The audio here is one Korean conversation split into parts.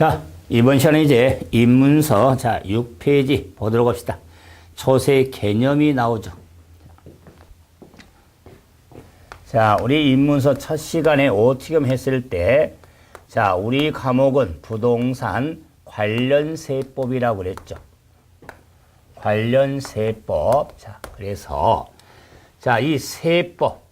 자, 이번 시간에 이제 입문서 6페이지 보도록 합시다. 조세 개념이 나오죠. 자, 우리 입문서 첫 시간에 오티금 했을 때, 자, 우리 과목은 부동산 관련세법이라고 그랬죠. 관련세법. 자, 그래서, 자, 이 세법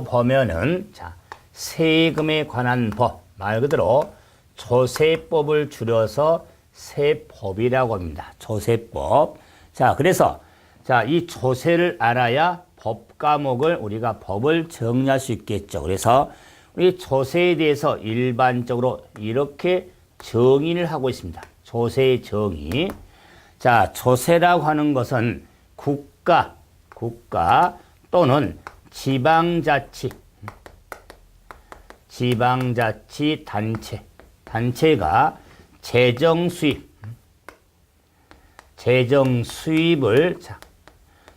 보면은, 자, 세금에 관한 법, 말 그대로 조세법을 줄여서 세법이라고 합니다. 조세법. 자, 그래서, 자, 이 조세를 알아야 법 과목을 우리가 법을 정리할 수 있겠죠. 그래서 우리 조세에 대해서 일반적으로 이렇게 정의를 하고 있습니다. 조세의 정의. 자, 조세라고 하는 것은 국가 또는 단체가 재정 수입을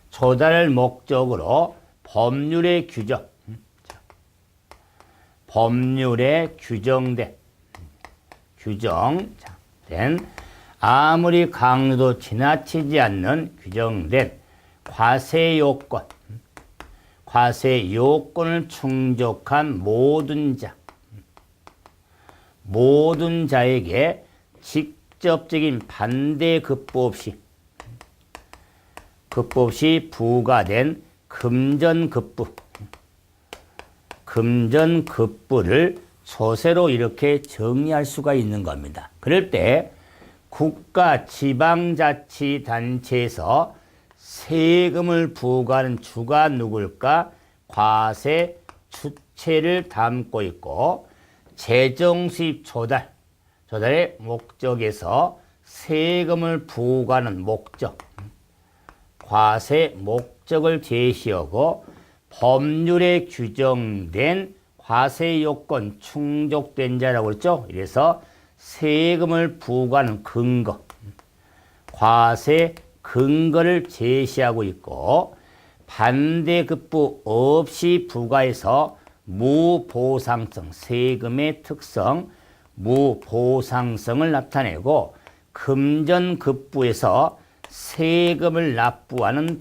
조달할 목적으로 법률에 규정된 아무리 강조도 지나치지 않는 규정된 과세 요건을 충족한 모든 자에게 직접적인 반대 급부 없이 부과된 금전급부를 조세로 이렇게 정의할 수가 있는 겁니다. 그럴 때 국가 지방자치단체에서 세금을 부과하는 주가 누굴까? 과세 주체를 담고 있고 재정수입 조달의 목적에서 세금을 부과하는 과세 목적을 제시하고 법률에 규정된 과세 요건 충족된 자라고 그랬죠. 이래서 세금을 부과하는 과세 근거를 제시하고 있고 반대급부 없이 부과해서 무보상성, 세금의 특성, 무보상성을 나타내고 금전급부에서 세금을 납부하는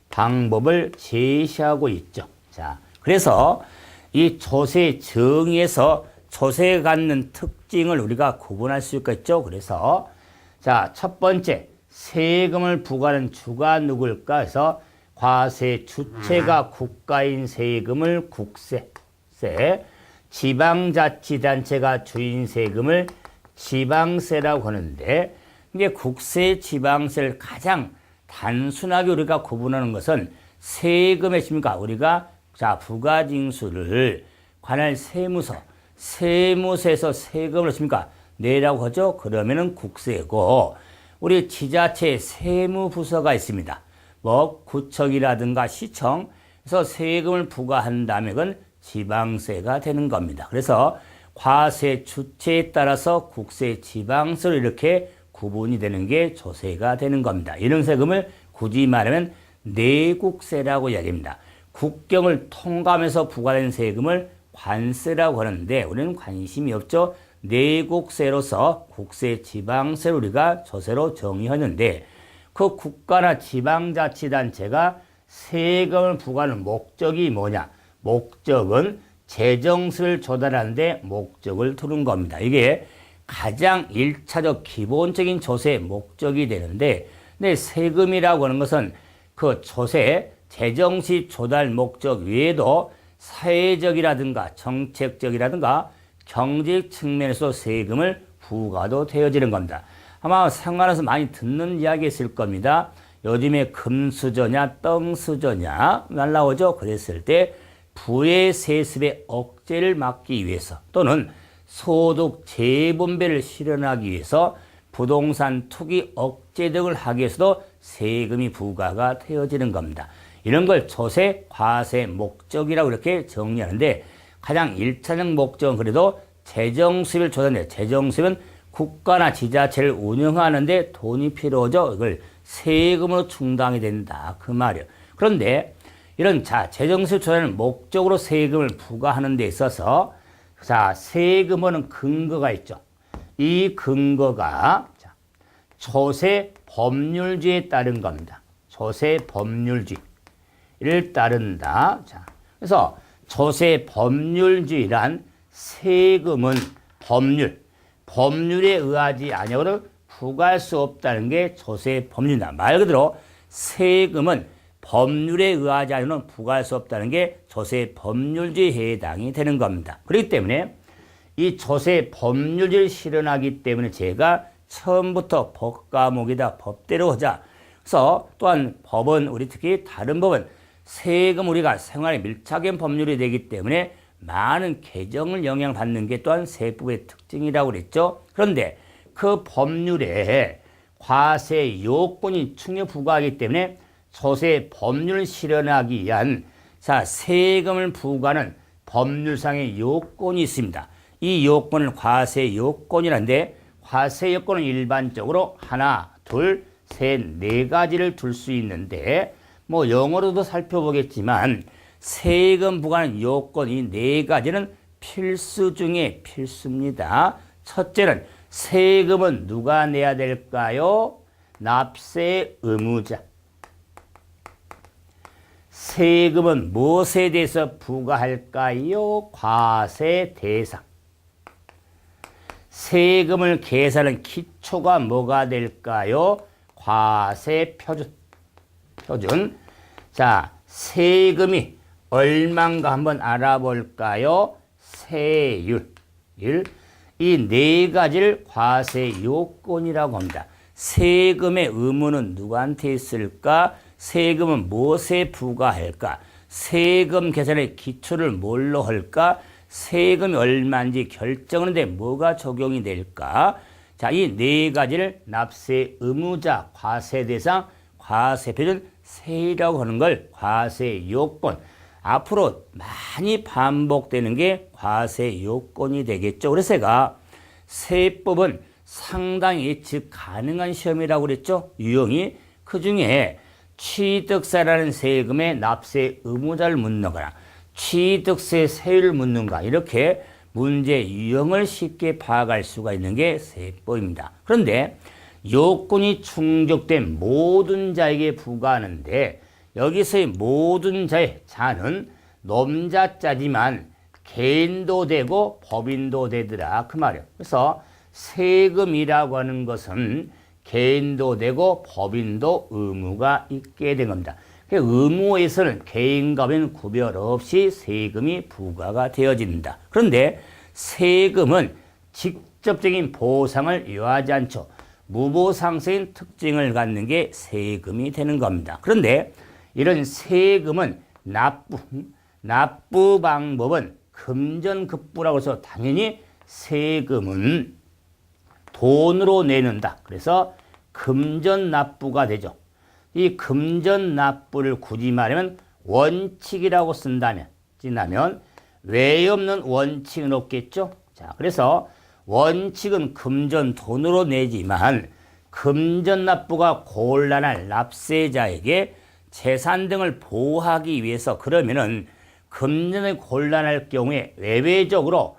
방법을 제시하고 있죠. 자, 그래서 이 조세 정의에서 조세가 갖는 특징을 우리가 구분할 수 있겠죠. 그래서 자, 첫 번째 세금을 부과하는 주가 누굴까 해서 과세 주체가 국가인 세금을 국세, 지방자치단체가 주인 세금을 지방세라고 하는데 이게 국세, 지방세를 가장 단순하게 우리가 구분하는 것은 세금에 있습니까? 우리가 자 부가징수를 관할 세무서에서 세금을 했습니까? 내라고 하죠. 그러면은 국세고 우리 지자체 세무부서가 있습니다. 뭐 구청이라든가 시청에서 세금을 부과한다면 그건 지방세가 되는 겁니다. 그래서 과세 주체에 따라서 국세, 지방세로 이렇게 구분이 되는 게 조세가 되는 겁니다. 이런 세금을 굳이 말하면 내국세라고 이야기합니다. 국경을 통과하면서 부과된 세금을 관세라고 하는데 우리는 관심이 없죠. 내국세로서 국세, 지방세를 우리가 조세로 정의하는데 그 국가나 지방자치단체가 세금을 부과하는 목적이 뭐냐? 목적은 재정수를 조달하는 데 목적을 두는 겁니다. 이게 가장 1차적 기본적인 조세의 목적이 되는데 근데 세금이라고 하는 것은 그 조세, 재정수입 조달 목적 외에도 사회적이라든가 정책적이라든가 경제적 측면에서 세금을 부과도 되어지는 겁니다. 아마 상관에서 많이 듣는 이야기 있을 겁니다. 요즘에 금수저냐 떵수저냐 날라오죠. 그랬을 때 부의 세습의 억제를 막기 위해서 또는 소득 재분배를 실현하기 위해서 부동산 투기 억제 등을 하기 위해서도 세금이 부과가 되어지는 겁니다. 이런 걸 조세, 과세 목적이라고 이렇게 정리하는데 가장 1차적 목적은 그래도 재정수입을 조달해요. 재정수입은 국가나 지자체를 운영하는데 돈이 필요하죠. 이걸 세금으로 충당이 된다. 그 말이에요. 그런데 이런 재정수입 조달을 목적으로 세금을 부과하는 데 있어서 자, 세금은 근거가 있죠. 이 근거가 조세 법률주의에 따른 겁니다. 조세 법률주의를 따른다. 자, 그래서 조세 법률주의란 세금은 법률에 의하지 아니하고는 부과할 수 없다는 게 조세 법률이다. 말 그대로 세금은 법률에 의하지 않으면 부과할 수 없다는 게 조세 법률주의에 해당이 되는 겁니다. 그렇기 때문에 이 조세 법률주의를 실현하기 때문에 제가 처음부터 법 과목이다 법대로 하자. 그래서 또한 법은 우리 특히 다른 법은 세금 우리가 생활에 밀착한 법률이 되기 때문에 많은 개정을 영향받는 게 또한 세법의 특징이라고 그랬죠. 그런데 그 법률에 과세 요건이 충분히 부과하기 때문에 조세 법률을 실현하기 위한 세금을 부과하는 법률상의 요건이 있습니다. 이 요건을 과세 요건이라는데 과세 요건은 일반적으로 하나, 둘, 셋, 네 가지를 둘 수 있는데 뭐 영어로도 살펴보겠지만 세금 부과하는 요건 이 네 가지는 필수 중에 필수입니다. 첫째는 세금은 누가 내야 될까요? 납세 의무자. 세금은 무엇에 대해서 부과할까요? 과세 대상. 세금을 계산하는 기초가 뭐가 될까요? 과세 표준. 자, 세금이 얼마인가 한번 알아볼까요? 세율. 이 네 가지를 과세 요건이라고 합니다. 세금의 의무는 누구한테 있을까? 세금은 무엇에 부과할까? 세금 계산의 기초를 뭘로 할까? 세금이 얼마인지 결정하는데 뭐가 적용이 될까? 자, 이 네 가지를 납세 의무자, 과세 대상, 과세 표준, 세율이라고 하는 걸 과세 요건. 앞으로 많이 반복되는 게 과세 요건이 되겠죠. 그래서 제가 세법은 상당히 예측 가능한 시험이라고 그랬죠. 유형이 그 중에 취득세라는 세금의 납세 의무자를 묻는 거나 취득세 세율을 묻는가 이렇게 문제 유형을 쉽게 파악할 수가 있는 게 세법입니다. 그런데 요건이 충족된 모든 자에게 부과하는데 여기서의 모든 자의 자는 넘자자지만 개인도 되고 법인도 되더라 그 말이에요. 그래서 세금이라고 하는 것은 개인도 되고 법인도 의무가 있게 된 겁니다. 의무에서는 개인과 법인 구별 없이 세금이 부과가 되어진다. 그런데 세금은 직접적인 보상을 요하지 않죠. 무보상성인 특징을 갖는 게 세금이 되는 겁니다. 그런데 이런 세금은 납부 방법은 금전급부라고 해서 당연히 세금은 돈으로 내는다. 그래서 금전납부가 되죠. 이 금전납부를 굳이 말하면 원칙이라고 쓴다면 외 없는 원칙은 없겠죠. 자, 그래서 원칙은 금전 돈으로 내지만 금전납부가 곤란한 납세자에게 재산 등을 보호하기 위해서 그러면은 금전이 곤란할 경우에 외외적으로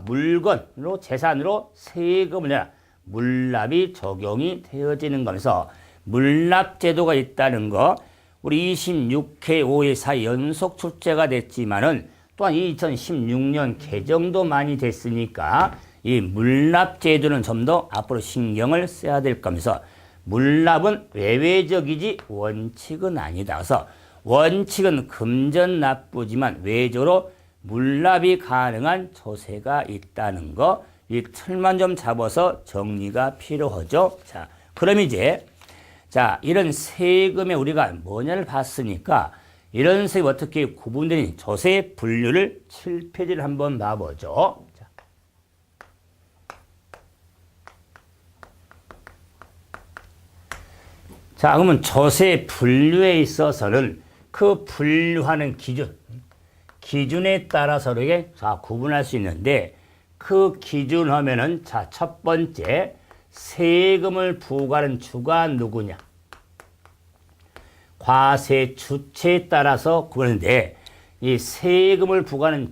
물건으로 재산으로 세금을 내라. 물납이 적용이 되어지는 거면서 물납제도가 있다는 거 우리 26회 5회 4 연속 출제가 됐지만은 또한 2016년 개정도 많이 됐으니까 이 물납제도는 좀 더 앞으로 신경을 써야 될 거면서 물납은 외외적이지 원칙은 아니다. 그래서 원칙은 금전납부지만 외적으로 물납이 가능한 조세가 있다는 거, 이 틀만 좀 잡아서 정리가 필요하죠. 자, 그럼 이제 이런 세금에 우리가 뭐냐를 봤으니까 이런 세금 어떻게 구분되는 조세 분류를 7페이지를 한번 봐보죠. 자, 그러면 조세 분류에 있어서는 그 분류하는 기준에 따라서 이렇게 구분할 수 있는데 그 기준 하면은 첫 번째 세금을 부과하는 주가 누구냐? 과세 주체에 따라서 구분하는데 이 세금을 부과하는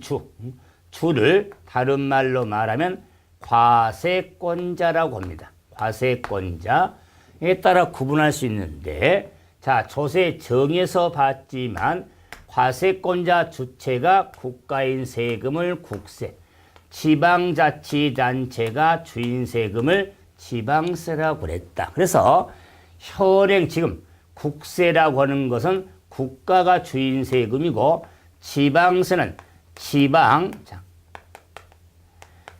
주를 다른 말로 말하면 과세권자라고 합니다. 과세권자에 따라 구분할 수 있는데, 자, 조세 정에서 봤지만 과세권자 주체가 국가인 세금을 국세, 지방자치단체가 주인 세금을 지방세라고 그랬다. 그래서 현행 지금 국세라고 하는 것은 국가가 주인 세금이고, 지방세는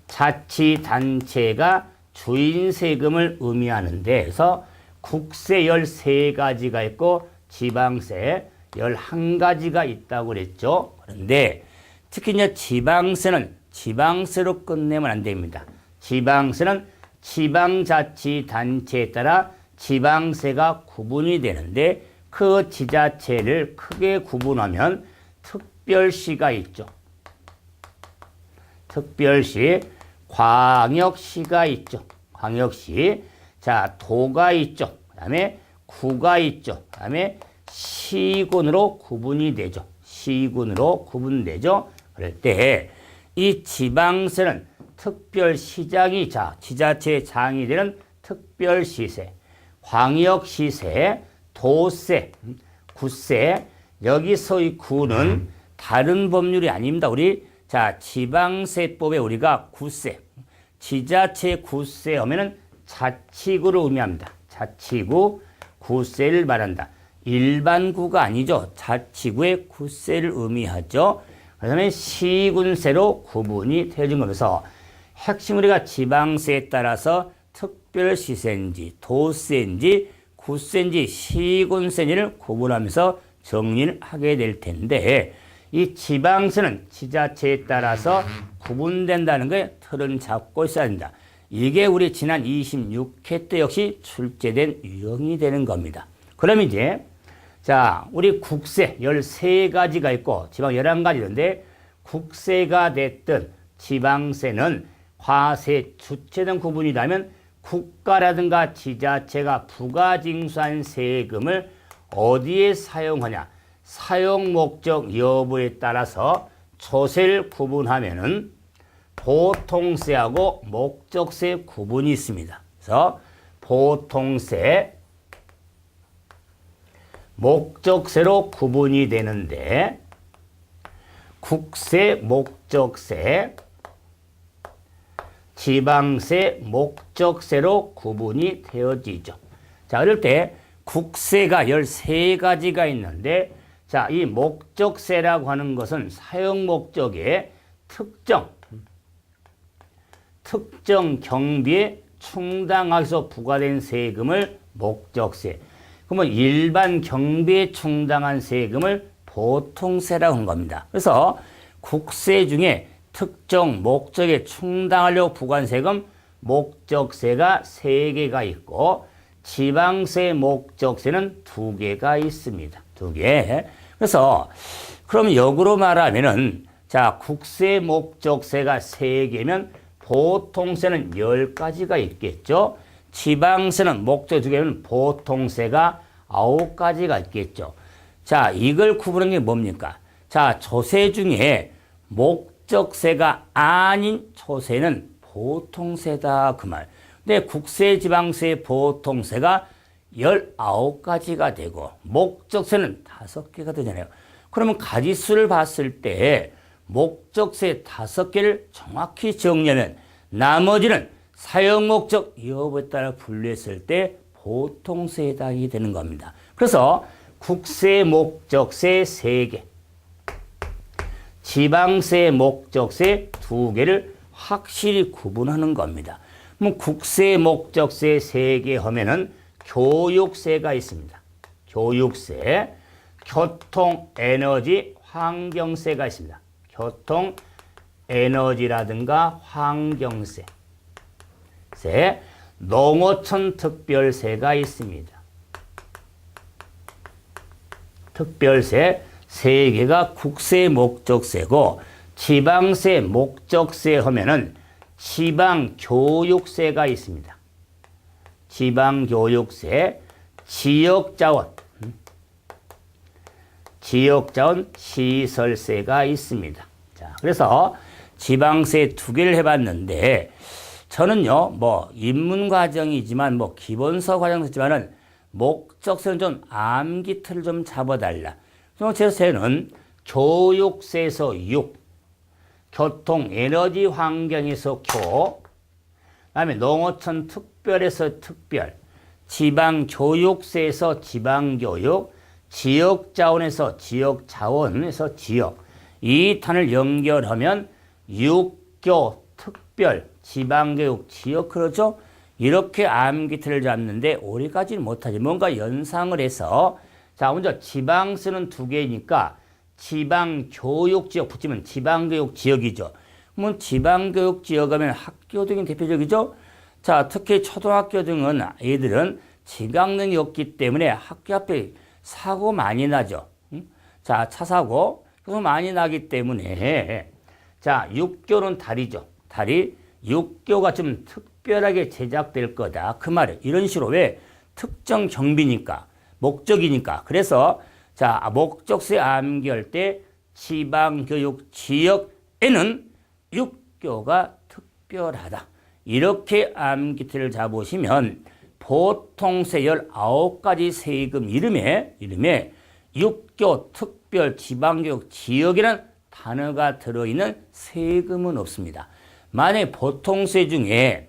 자치단체가 주인 세금을 의미하는데, 그래서 국세 13가지가 있고 지방세 11가지가 있다고 그랬죠. 그런데 특히 이제 지방세는 지방세로 끝내면 안 됩니다. 지방세는 지방자치단체에 따라 지방세가 구분이 되는데, 그 지자체를 크게 구분하면 특별시가 있죠. 특별시, 광역시가 있죠. 광역시. 자, 도가 있죠. 그 다음에 구가 있죠. 그 다음에 시군으로 구분이 되죠. 시군으로 구분되죠. 그럴 때 이 지방세는 특별시장이, 자, 지자체의 장이 되는 특별시세, 광역시세, 도세, 구세. 여기서 이 구는 다른 법률이 아닙니다. 우리, 자, 지방세법에 우리가 구세, 지자체 구세 하면은 자치구를 의미합니다. 자치구 구세를 말한다. 일반구가 아니죠. 자치구의 구세를 의미하죠. 그다음에 시군세로 구분이 되어진 거면서, 핵심 우리가 지방세에 따라서 특별시세인지 도세인지 구세인지 시군세인지를 구분하면서 정리를 하게 될 텐데, 이 지방세는 지자체에 따라서 구분된다는 거에 틀은 잡고 있어야 된다. 이게 우리 지난 26회 때 역시 출제된 유형이 되는 겁니다. 그럼 이제, 자, 우리 국세 13가지가 있고 지방 11가지인데, 국세가 됐든 지방세는 과세 주체 등 구분이라면 국가라든가 지자체가 부가징수한 세금을 어디에 사용하냐, 사용 목적 여부에 따라서 조세를 구분하면은 보통세하고 목적세 구분이 있습니다. 그래서 보통세, 목적세로 구분이 되는데, 국세, 목적세, 지방세, 목적세로 구분이 되어지죠. 자, 그럴 때 국세가 13가지가 있는데, 자, 이 목적세라고 하는 것은 사용 목적에 특정 경비에 충당하기 위해서 부과된 세금을 목적세, 그러면 일반 경비에 충당한 세금을 보통세라고 한 겁니다. 그래서 국세 중에 특정 목적에 충당하려고 부과한 세금 목적세가 3개가 있고, 지방세 목적세는 2개가 있습니다. 2개. 그래서 그럼 역으로 말하면은, 자, 국세 목적세가 3개면 보통세는 10가지가 있겠죠. 지방세는 목적 2개면 보통세가 9가지가 있겠죠. 자, 이걸 구분하는 게 뭡니까? 자, 조세 중에 목적세가 아닌 조세는 보통세다, 그 말. 근데 국세, 지방세, 보통세가 19가지가 되고 목적세는 5개가 되잖아요. 그러면 가지수를 봤을 때 목적세 5개를 정확히 정리하면 나머지는 사용 목적 여부에 따라 분류했을 때 보통세에 해당이 되는 겁니다. 그래서 국세 목적세 3개, 지방세 목적세 2개를 확실히 구분하는 겁니다. 그럼 국세 목적세 3개 하면은 교육세가 있습니다. 교육세, 교통, 에너지, 환경세가 있습니다. 교통, 에너지라든가 환경세, 농어촌 특별세가 있습니다. 특별세 3개가 국세 목적세고, 지방세 목적세 하면은 지방교육세가 있습니다. 지방교육세, 지역자원 시설세가 있습니다. 자, 그래서 지방세 두 개를 해봤는데 저는요 뭐 입문 과정이지만 뭐 기본서 과정이지만은 목적세는 좀 암기 틀을 좀 잡아달라. 그래서 세는 교육세에서 6, 교통 에너지 환경에서 교, 그다음에 농어촌 특별에서 특별, 지방 교육세에서 지방 교육, 지역 자원에서 지역 자원에서 지역. 이 단을 연결하면 육교 특별 지방교육 지역 그러죠. 이렇게 암기틀을 잡는데 오리까지는 못하지. 뭔가 연상을 해서 자 먼저 지방세는 두 개니까 지방교육지역 붙이면 지방교육지역이죠. 그러면 지방교육지역 하면 학교 등이 대표적이죠. 자 특히 초등학교 등은 애들은 지각능이 없기 때문에 학교 앞에 사고 많이 나죠. 자 차 사고 그래서 많이 나기 때문에 자 육교는 다리죠. 다리 육교가 좀 특별하게 제작될 거다. 그 말이에요. 이런 식으로 왜 특정 경비니까 목적이니까. 그래서 자 목적세 암기할 때 지방교육 지역에는 육교가 특별하다. 이렇게 암기틀을 잡으시면 보통세 19가지 세금 이름에 육교 특별 지방교육 지역이라는 단어가 들어있는 세금은 없습니다. 만약 보통세 중에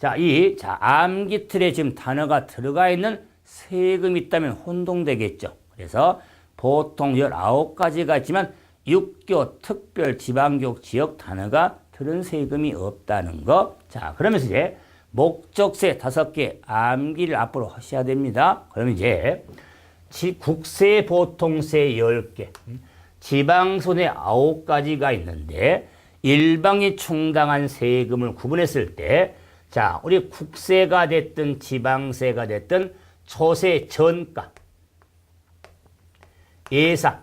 암기틀에 지금 단어가 들어가 있는 세금이 있다면 혼동되겠죠. 그래서 보통 19가지가 있지만 육교 특별 지방교육 지역 단어가 들은 세금이 없다는 거. 자, 그러면서 이제 목적세 5개 암기를 앞으로 하셔야 됩니다. 그러면 이제 국세 보통세 10개, 지방손해 9가지가 있는데 일방이 충당한 세금을 구분했을 때 자, 우리 국세가 됐든 지방세가 됐든 조세 전가 예상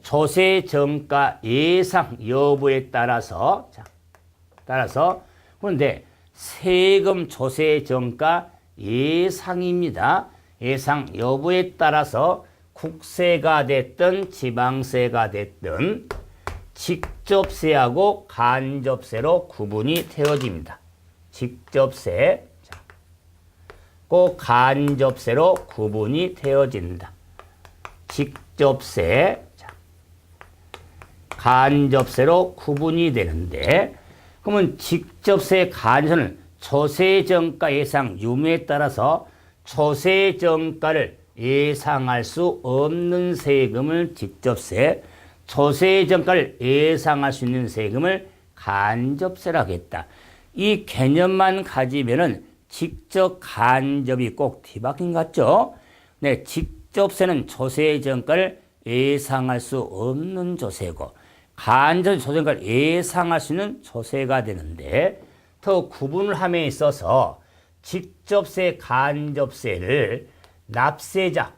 조세 전가 예상 여부에 따라서 그런데 세금 조세 전가 예상입니다. 예상 여부에 따라서 국세가 됐든 지방세가 됐든 직접세하고 간접세로 구분이 되어집니다. 직접세, 꼭 간접세로 구분이 되어진다. 직접세, 간접세로 구분이 되는데 그러면 직접세 간접세는 조세정가 예상 유무에 따라서 조세정가를 예상할 수 없는 세금을 직접세, 조세정가를 예상할 수 있는 세금을 간접세라고 했다. 이 개념만 가지면은 직접 간접이 꼭 뒤바뀐 것 같죠? 네, 직접세는 조세정가를 예상할 수 없는 조세고 간접 조세정가를 예상할 수 있는 조세가 되는데 더 구분을 함에 있어서 직접세, 간접세를 납세자,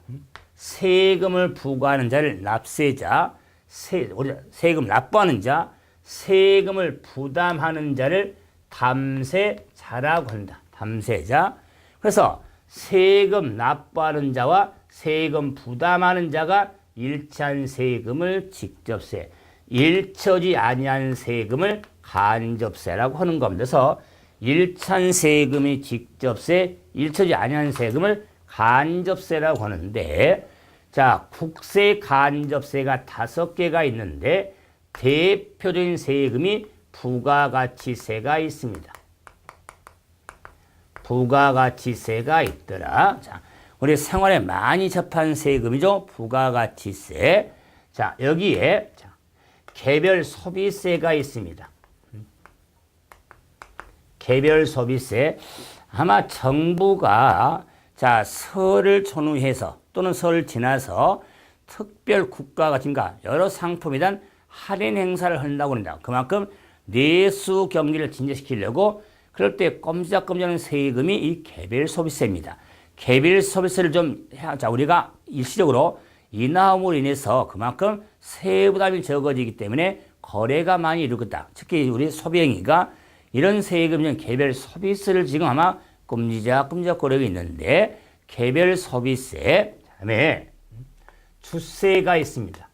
세금을 부과하는 자를 납세자, 세금 납부하는 자, 세금을 부담하는 자를 담세자라고 한다. 담세자. 그래서 세금 납부하는 자와 세금 부담하는 자가 일치한 세금을 직접세, 일치하지 아니한 세금을 간접세라고 하는 겁니다. 그래서 일치한 세금이 직접세, 일치하지 아니한 세금을 간접세라고 하는데 자, 국세 간접세가 5개가 있는데 대표적인 세금이 부가가치세가 있습니다. 부가가치세가 있더라. 자, 우리 생활에 많이 접한 세금이죠. 부가가치세. 자, 여기에 개별 소비세가 있습니다. 개별 소비세. 아마 정부가 자, 설을 전후해서 또는 설을 지나서 특별 국가가치인가 여러 상품에 대한 할인 행사를 한다고 합니다. 그만큼 내수 경기를 진전시키려고 그럴 때 꼼지락꼼지락하는 세금이 이 개별 소비세입니다. 개별 소비세를 좀 자, 우리가 일시적으로 인하함으로 인해서 그만큼 세부 부담이 적어지기 때문에 거래가 많이 이루겠다. 특히 우리 소비행위가 이런 세금은 개별 소비세를 지금 아마 꼼지락꼼지락 거래가 있는데 개별 소비세, 그다음에 주세가 있습니다.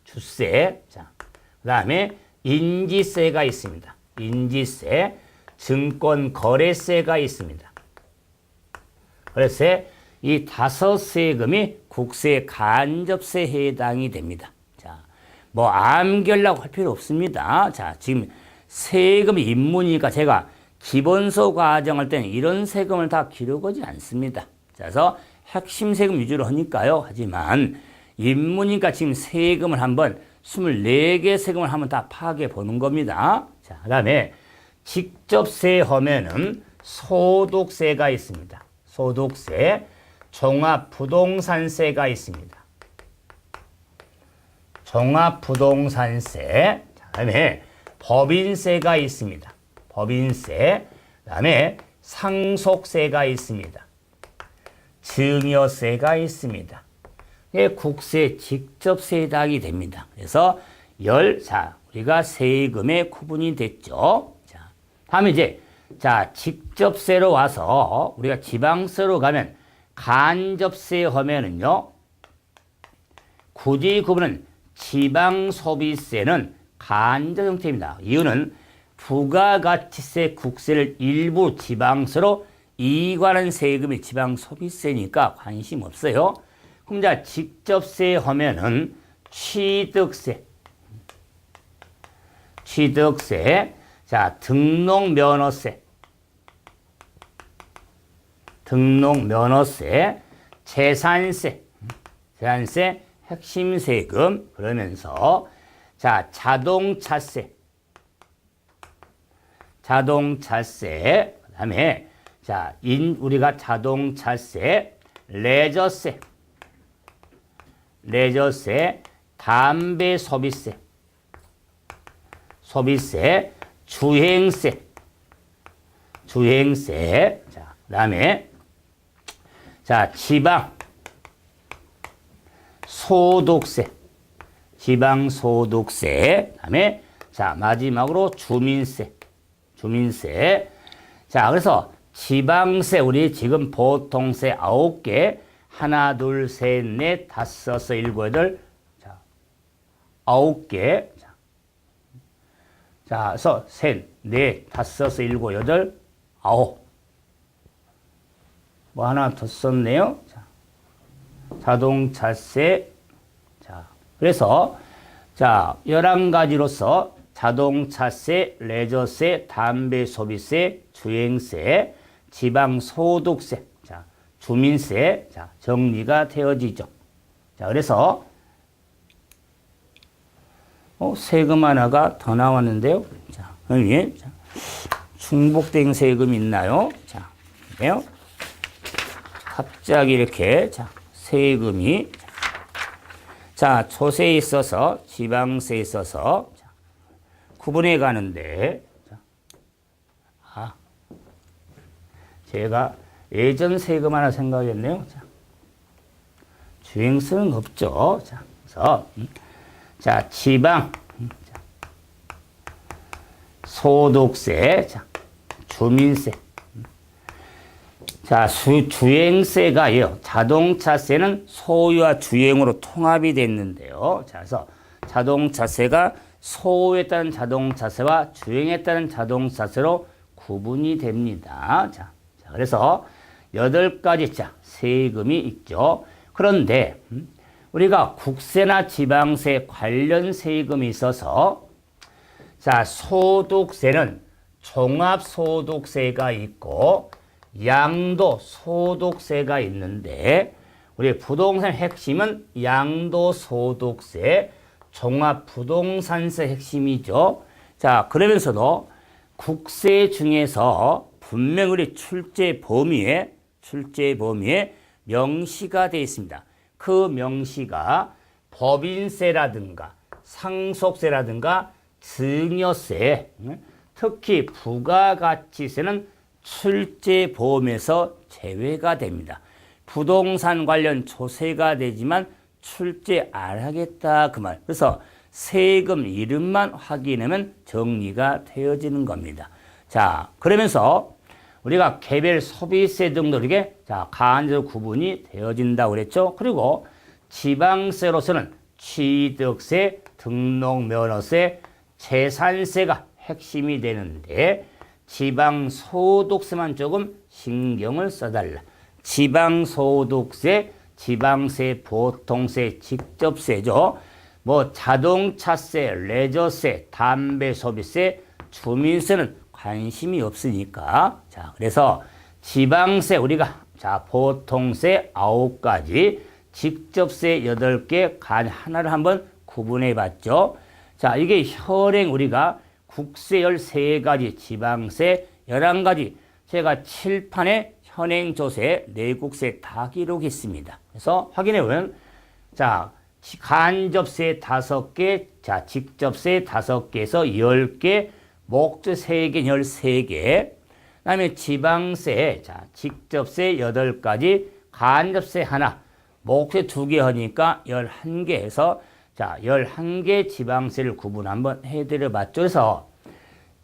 주세. 자, 그다음에 인지세가 있습니다. 인지세, 증권거래세가 있습니다. 그래서 이 5세금이 국세 간접세에 해당이 됩니다. 자, 뭐 암기하려고 할 필요 없습니다. 자, 지금 세금 입문이니까 제가 기본서 과정할 때는 이런 세금을 다 기록하지 않습니다. 자, 그래서 핵심 세금 위주로 하니까요. 하지만 입문이니까 지금 세금을 한번 24개 세금을 한번 다 파악해 보는 겁니다. 자, 그 다음에 직접세 하면은 소득세가 있습니다. 소득세, 종합부동산세가 있습니다. 종합부동산세, 그 다음에 법인세가 있습니다. 법인세, 그 다음에 상속세가 있습니다. 증여세가 있습니다. 국세 직접세 해당이 됩니다. 그래서 자, 우리가 세금의 구분이 됐죠. 자, 다음에 이제, 자, 직접세로 와서 우리가 지방세로 가면 간접세 하면은요, 굳이 구분은 지방소비세는 간접 형태입니다. 이유는 부가가치세 국세를 일부 지방세로 이관한 세금이 지방소비세니까 관심 없어요. 그럼 자, 직접세 하면은 취득세, 자, 등록면허세, 재산세, 핵심 세금, 그러면서 자, 자동차세, 그다음에 자, 우리가 자동차세, 레저세, 담배 소비세, 주행세, 자, 그다음에 자, 지방소득세, 그다음에 자, 마지막으로 주민세. 자, 그래서 지방세 우리 지금 보통세 9개, 하나, 둘, 셋, 넷, 다섯, 여섯, 일곱, 여덟, 자, 9개. 자, 그래서 셋, 넷, 다섯, 여섯, 일곱, 여덟, 아홉. 뭐 하나 더 썼네요. 자, 자동차세. 자, 그래서 자, 11가지로서 자동차세, 레저세, 담배 소비세, 주행세, 지방소득세, 자, 주민세, 자, 정리가 되어지죠. 자, 그래서 세금 하나가 더 나왔는데요. 자, 여기 중복된 세금 있나요? 자, 네요. 갑자기 이렇게 자, 세금이 자, 조세에 있어서 지방세에 있어서 자, 구분해 가는데 자, 제가 예전 세금 하나 생각했네요. 자, 주행세는 없죠. 자, 그래서 자, 지방 소득세, 자, 주민세. 자, 주행세가요. 자동차세는 소유와 주행으로 통합이 됐는데요. 자, 그래서 자동차세가 소유에 따른 자동차세와 주행에 따른 자동차세로 구분이 됩니다. 자, 그래서 8가지 자, 세금이 있죠. 그런데 우리가 국세나 지방세 관련 세금이 있어서 자, 소득세는 종합소득세가 있고 양도소득세가 있는데 우리 부동산 핵심은 양도소득세, 종합부동산세 핵심이죠. 자, 그러면서도 국세 중에서 분명 우리 출제 범위에 명시가 되어 있습니다. 그 명시가 법인세라든가 상속세라든가 증여세, 특히 부가가치세는 출제 보험에서 제외가 됩니다. 부동산 관련 조세가 되지만 출제 안 하겠다 그 말. 그래서 세금 이름만 확인하면 정리가 되어지는 겁니다. 자, 그러면서 우리가 개별 소비세 등도 이렇게 자, 간접 구분이 되어진다고 그랬죠. 그리고 지방세로서는 취득세, 등록면허세, 재산세가 핵심이 되는데 지방소득세만 조금 신경을 써달라. 지방소득세, 지방세, 보통세, 직접세죠. 뭐 자동차세, 레저세, 담배소비세, 주민세는 관심이 없으니까. 자, 그래서 지방세 우리가 자 보통세 9가지, 직접세 8개, 간 하나를 한번 구분해 봤죠. 자, 이게 현행 우리가 국세 13가지, 지방세 11가지, 제가 칠판에 현행 조세, 내국세 다 기록했습니다. 그래서 확인해 보면 자, 간접세 5개, 자, 직접세 5개에서 10개, 목조세 3개, 13개, 그 다음에 지방세, 자, 직접세 8가지, 간접세 하나, 목세 2개 하니까 11개 해서 자, 11개 지방세를 구분 한번 해드려 봤죠. 그래서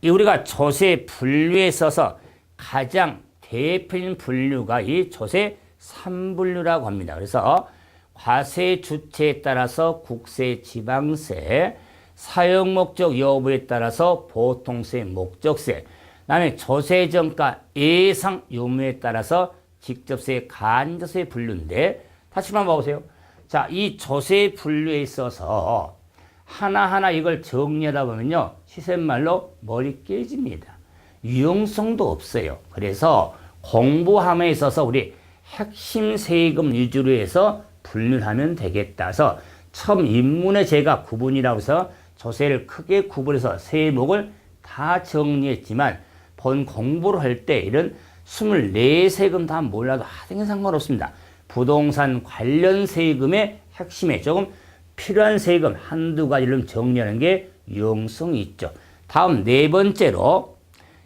이 우리가 조세 분류에 있어서 가장 대표적인 분류가 이 조세 3분류라고 합니다. 그래서 과세 주체에 따라서 국세, 지방세, 사용 목적 여부에 따라서 보통세, 목적세, 그다음에 조세 정가 예상 유무에 따라서 직접세, 간접세 분류인데 다시 한번 봐보세요. 자, 이 조세 분류에 있어서 하나하나 이걸 정리하다 보면요, 시샘말로 머리 깨집니다. 유용성도 없어요. 그래서 공부함에 있어서 우리 핵심 세금 위주로 해서 분류를 하면 되겠다. 그래서 처음 입문에 제가 구분이라고 해서 조세를 크게 구분해서 세목을 다 정리했지만 본 공부를 할 때 이런 24세금 다 몰라도 하등에 상관없습니다. 부동산 관련 세금의 핵심에 조금 필요한 세금 한두 가지를 정리하는 게 유용성이 있죠. 다음 4번째로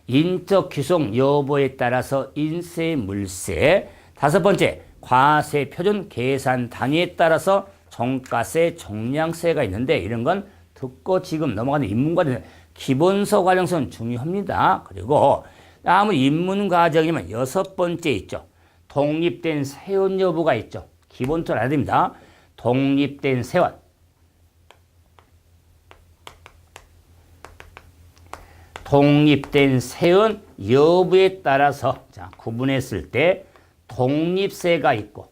인적 귀속 여부에 따라서 인세, 물세. 5번째 과세 표준 계산 단위에 따라서 종가세, 종량세가 있는데 이런 건 듣고 지금 넘어가는 인문과정 기본서 과정선 중요합니다. 그리고 다음은 인문과정이면 6번째 있죠. 독립된 세원 여부가 있죠. 기본적으로 알아야 됩니다. 독립된 세원. 독립된 세원 여부에 따라서 자, 구분했을 때 독립세가 있고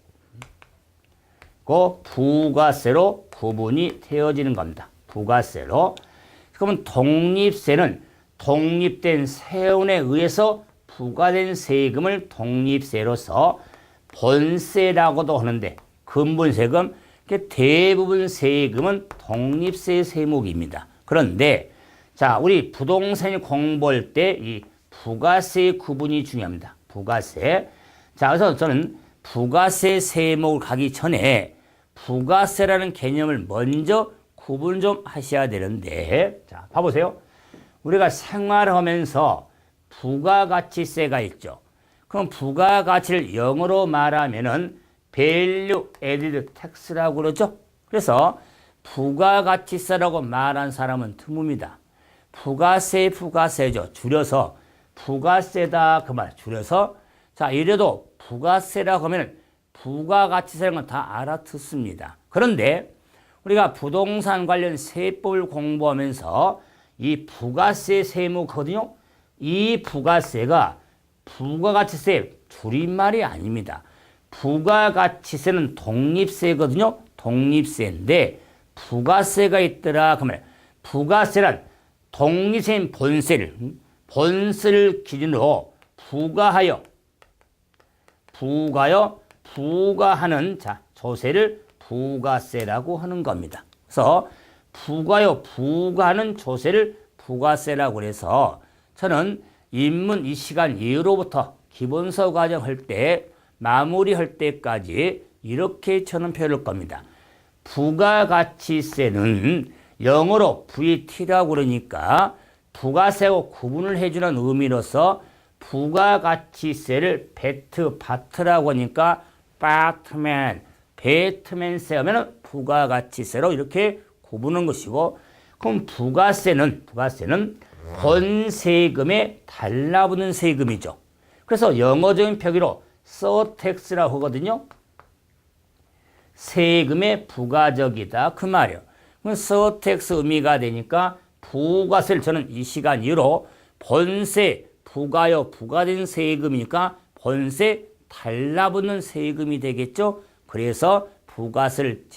그 부가세로 구분이 되어지는 겁니다. 부가세로. 그러면 독립세는 독립된 세원에 의해서 부과된 세금을 독립세로서 본세라고도 하는데 근본세금, 대부분 세금은 독립세 세목입니다. 그런데 자, 우리 부동산 공부할 때 이 부가세 구분이 중요합니다. 부가세. 자, 그래서 저는 부가세 세목을 가기 전에 부가세라는 개념을 먼저 구분 좀 하셔야 되는데, 자, 봐보세요. 우리가 생활하면서 부가가치세가 있죠. 그럼 부가가치를 영어로 말하면은 Value Added Tax라고 그러죠. 그래서 부가가치세라고 말한 사람은 드뭅니다. 부가세, 부가세죠. 줄여서 부가세다 그 말 줄여서 자, 이래도 부가세라고 하면 부가가치세라는 건 다 알아듣습니다. 그런데 우리가 부동산 관련 세법을 공부하면서 이 부가세 세무거든요. 이 부가세가 부가가치세 줄임말이 아닙니다. 부가가치세는 독립세거든요. 독립세인데 부가세가 있더라 그러면 부가세란 독립세인 본세를 기준으로 부과하는 자, 조세를 부가세라고 하는 겁니다. 그래서 부과하는 조세를 부가세라고 해서 저는 입문 이 시간 이후로부터 기본서 과정 할 때 마무리할 때까지 이렇게 저는 표현할 겁니다. 부가가치세는 영어로 VT라고 그러니까 부가세하고 구분을 해주는 의미로서 부가가치세를 바트라고 하니까 배트맨세 하면 부가가치세로 이렇게 구분하는 것이고, 그럼 부가세는 본세금에 달라붙는 세금이죠. 그래서 영어적인 표기로 서택스라고 하거든요. 세금의 부가적이다 그 말이에요. 그럼 서택스 의미가 되니까 부가세를 저는 이 시간 이후로 본세 부가요 부과된 세금이니까 본세 달라붙는 세금이 되겠죠. 그래서 부가세를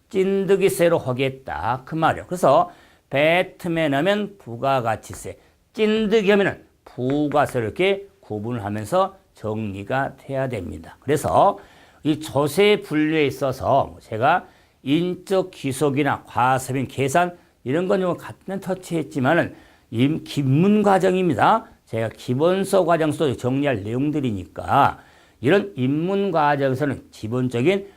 찐득이세로 하겠다 그 말이에요. 그래서 배트맨 하면 부가가치세, 찐득이 하면 부가세를 이렇게 구분을 하면서 정리가 돼야 됩니다. 그래서 이 조세 분류에 있어서 제가 인적 귀속이나 과세빈 계산 이런 건 좀 같은 터치했지만은 기문 과정입니다. 제가 기본서 과정에서 정리할 내용들이니까 이런 입문 과정에서는 기본적인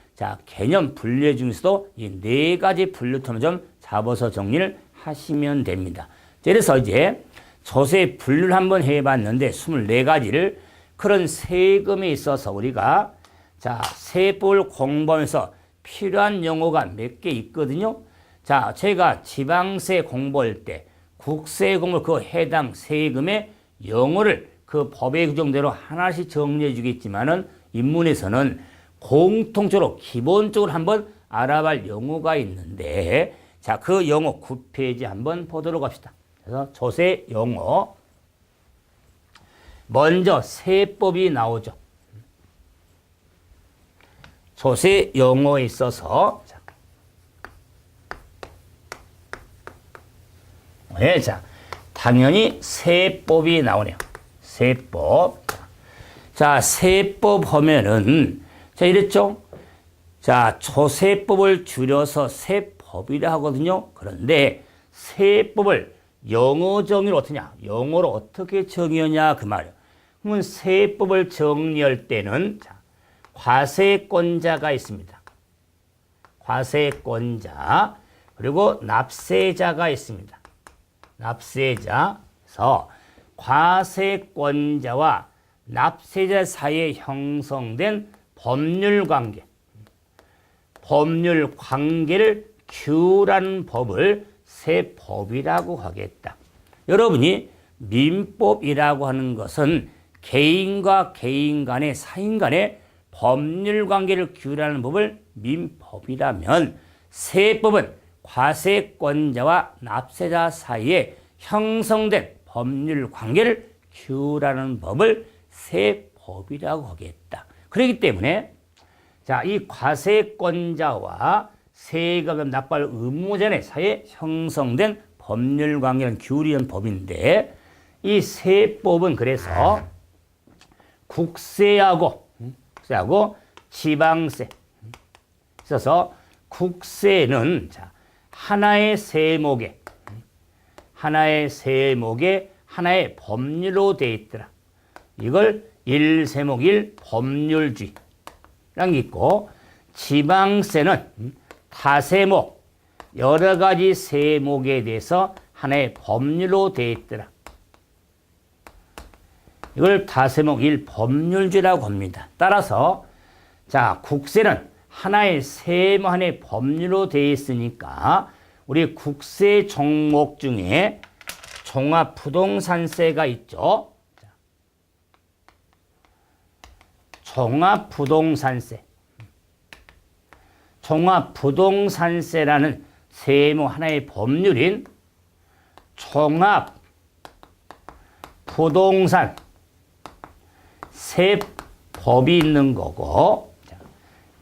개념 분류 중에서도 이 네 가지 분류점을 좀 잡아서 정리를 하시면 됩니다. 그래서 이제 조세 분류를 한번 해봤는데 24가지를 그런 세금에 있어서 우리가 세법을 공부하면서 필요한 용어가 몇 개 있거든요. 제가 지방세 공부할 때 국세 공부 그 해당 세금의 용어를 그 법의 규정대로 하나씩 정리해 주겠지만은 입문에서는 공통적으로 기본적으로 한번 알아볼 용어가 있는데 그 용어 9페이지 한번 보도록 합시다. 그래서 조세 용어 먼저 세법이 나오죠. 조세 용어에 있어서 당연히 세법이 나오네요. 세법. 세법 하면은 이랬죠. 조세법을 줄여서 세법이라 하거든요. 그런데 세법을 영어 정의로 어떠냐? 영어로 어떻게 정의하냐 그 말이에요. 그러면 세법을 정리할 때는 과세권자가 있습니다. 과세권자 그리고 납세자가 있습니다. 납세자에서 과세권자와 납세자 사이에 형성된 법률 관계를 규율하는 법을 세법이라고 하겠다. 여러분이 민법이라고 하는 것은 개인과 개인 간의 사인 간의 법률 관계를 규율하는 법을 민법이라면 세법은 과세권자와 납세자 사이에 형성된 법률 관계를 규율하는 법을 세법이라고 하겠다. 그렇기 때문에 이 과세권자와 세금을 납부할 의무자의 사이에 형성된 법률 관계는 규율이는 법인데 이 세법은 그래서 국세하고 지방세 있어서 국세는 하나의 세목에 하나의 법률로 되어 있더라. 이걸 일세목 일법률주의라는 게 있고 지방세는 다세목 여러 가지 세목에 대해서 하나의 법률로 되어 있더라. 이걸 다세목 일법률주의라고 합니다. 따라서 국세는 하나의 세목 하나의 법률로 되어 있으니까 우리 국세 종목 중에 종합부동산세가 있죠. 종합부동산세라는 세목 하나의 법률인 종합부동산 세법이 있는 거고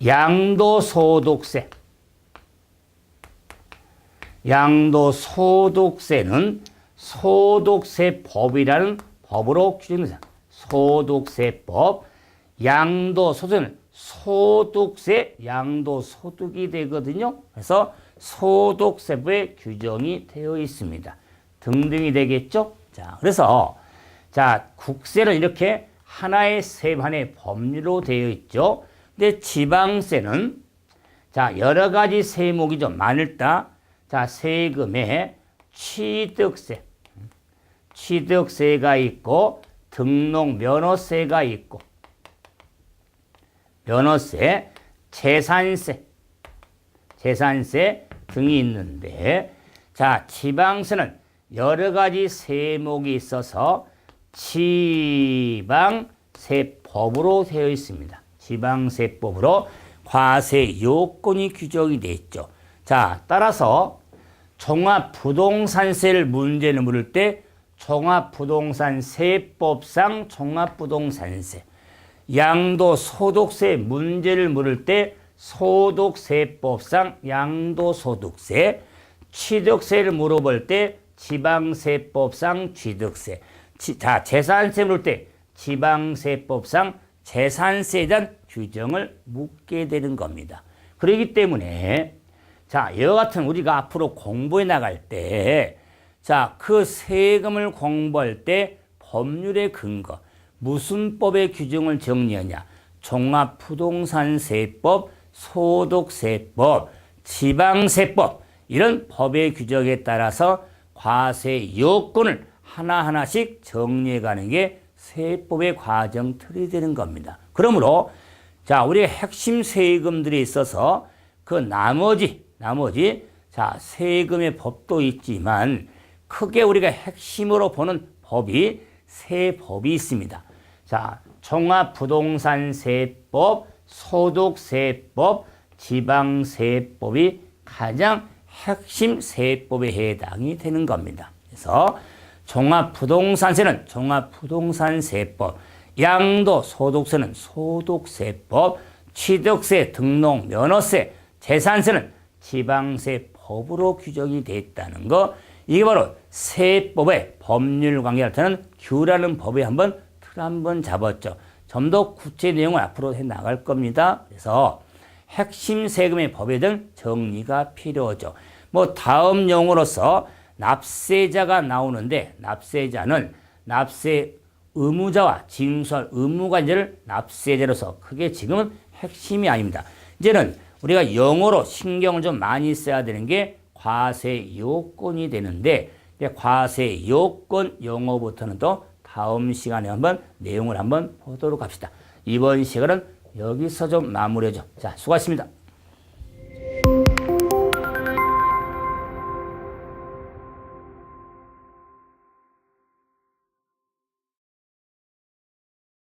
양도소득세는 소득세법이라는 법으로 규정됩니다. 소득세법. 양도소득세는 소득세, 양도소득이 되거든요. 그래서 소득세법에 규정이 되어 있습니다. 등등이 되겠죠? 그래서 국세는 이렇게 하나의 세법, 하나의 법률로 되어 있죠. 근데 지방세는 여러 가지 세목이 좀 많을다. 세금에 취득세가 있고 등록 면허세가 있고 면허세, 재산세 등이 있는데 지방세는 여러 가지 세목이 있어서 지방세법으로 되어 있습니다. 지방세법으로 과세 요건이 규정이 되어 있죠. 따라서 종합부동산세를 문제를 물을 때 종합부동산세법상 종합부동산세, 양도소득세 문제를 물을 때 소득세법상 양도소득세, 취득세를 물어볼 때 지방세법상 취득세, 자, 재산세 물을 때 지방세법상 재산세에 대한 규정을 묻게 되는 겁니다. 그렇기 때문에 자, 이와 같은 우리가 앞으로 공부해 나갈 때 자, 그 세금을 공부할 때 법률의 근거, 무슨 법의 규정을 정리하냐? 종합부동산세법, 소득세법, 지방세법 이런 법의 규정에 따라서 과세 요건을 하나하나씩 정리해 가는 게 세법의 과정 틀이 되는 겁니다. 그러므로 자, 우리의 핵심 세금들에 있어서 그 나머지 자, 세금의 법도 있지만 크게 우리가 핵심으로 보는 법이 세 법이 있습니다. 자, 종합부동산세법, 소득세법, 지방세법이 가장 핵심 세법에 해당이 되는 겁니다. 그래서 종합부동산세는 종합부동산세법, 양도소득세는 소득세법, 취득세, 등록, 면허세, 재산세는 지방세법으로 규정이 되어 있다는 거, 이게 바로 세법의 법률관계를 나타내는 규라는 법에 한번 틀 한번 잡았죠. 좀 더 구체 내용을 앞으로 해 나갈 겁니다. 그래서 핵심 세금의 법에 대한 정리가 필요하죠. 뭐 다음 용어로서 납세자가 나오는데 납세자는 납세 의무자와 징수할 의무관계를 납세자로서 그게 지금은 핵심이 아닙니다. 이제는 우리가 영어로 신경을 좀 많이 써야 되는 게 과세 요건이 되는데 과세 요건 용어부터는 또 다음 시간에 한번 내용을 한번 보도록 합시다. 이번 시간은 여기서 좀 마무리하죠. 자, 수고하셨습니다.